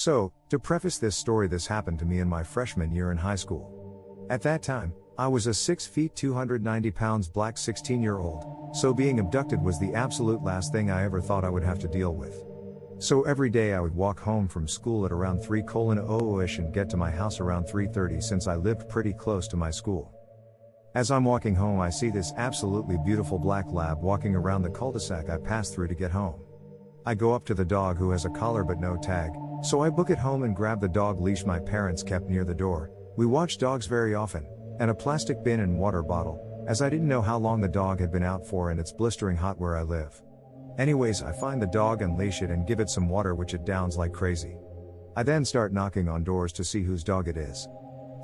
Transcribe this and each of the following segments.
So, to preface this story, this happened to me in my freshman year in high school. At that time, I was a 6 feet 290 pounds black 16-year-old, so being abducted was the absolute last thing I ever thought I would have to deal with. So every day I would walk home from school at around 3:00-ish and get to my house around 3:30 since I lived pretty close to my school. As I'm walking home, I see this absolutely beautiful black lab walking around the cul-de-sac I passed through to get home. I go up to the dog, who has a collar but no tag, so I book it home and grab the dog leash my parents kept near the door. We watch dogs very often, and a plastic bin and water bottle, as I didn't know how long the dog had been out for and it's blistering hot where I live. Anyways, I find the dog and leash it and give it some water, which it downs like crazy. I then start knocking on doors to see whose dog it is.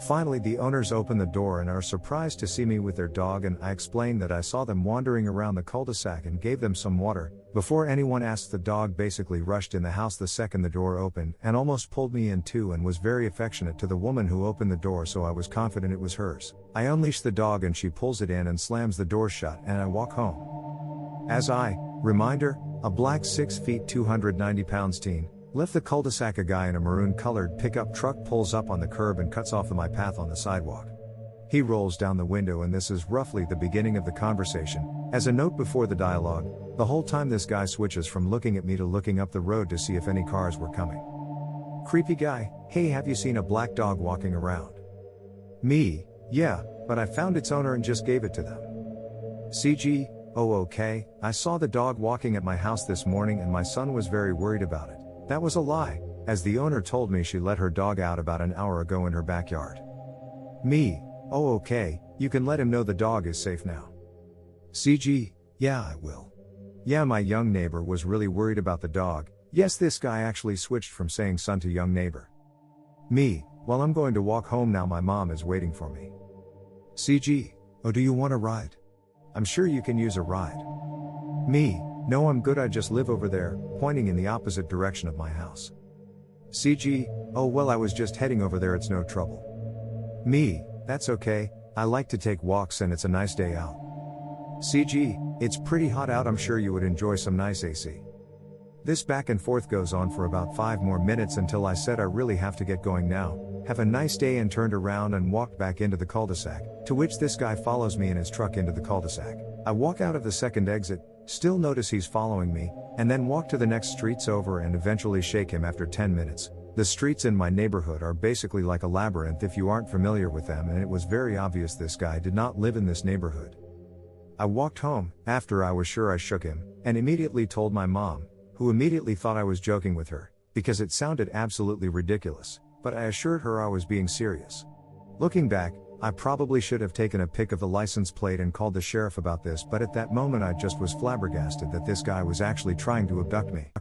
Finally, the owners open the door and are surprised to see me with their dog, and I explain that I saw them wandering around the cul-de-sac and gave them some water. Before anyone asked, the dog basically rushed in the house the second the door opened and almost pulled me in too, and was very affectionate to the woman who opened the door, so I was confident it was hers. I unleash the dog and she pulls it in and slams the door shut, and I walk home. As reminder, a black 6 feet 290 pounds teen, left the cul-de-sac. A guy in a maroon-colored pickup truck pulls up on the curb and cuts off my path on the sidewalk. He rolls down the window, and this is roughly the beginning of the conversation. As a note before the dialogue, the whole time this guy switches from looking at me to looking up the road to see if any cars were coming. Creepy guy: "Hey, have you seen a black dog walking around?" Me: "Yeah, but I found its owner and just gave it to them." CG: "Oh, okay, I saw the dog walking at my house this morning and my son was very worried about it. That was a lie, as the owner told me she let her dog out about an hour ago in her backyard." Me: "Oh, okay, you can let him know the dog is safe now." CG: "Yeah, I will. Yeah, my young neighbor was really worried about the dog." Yes, this guy actually switched from saying son to young neighbor. Me: "Well, I'm going to walk home now, my mom is waiting for me." CG: "Oh, do you want a ride? I'm sure you can use a ride." Me: "No, I'm good, I just live over there," pointing in the opposite direction of my house. CG: "Oh well, I was just heading over there, it's no trouble." Me: "That's okay, I like to take walks and it's a nice day out." CG: "It's pretty hot out, I'm sure you would enjoy some nice AC." This back and forth goes on for about 5 more minutes until I said I really have to get going now. Have a nice day, and turned around and walked back into the cul-de-sac, to which this guy follows me in his truck into the cul-de-sac. I walk out of the second exit, still notice he's following me, and then walk to the next streets over and eventually shake him after 10 minutes. The streets in my neighborhood are basically like a labyrinth if you aren't familiar with them, and it was very obvious this guy did not live in this neighborhood. I walked home, after I was sure I shook him, and immediately told my mom, who immediately thought I was joking with her, because it sounded absolutely ridiculous, but I assured her I was being serious. Looking back, I probably should have taken a pic of the license plate and called the sheriff about this, but at that moment I just was flabbergasted that this guy was actually trying to abduct me.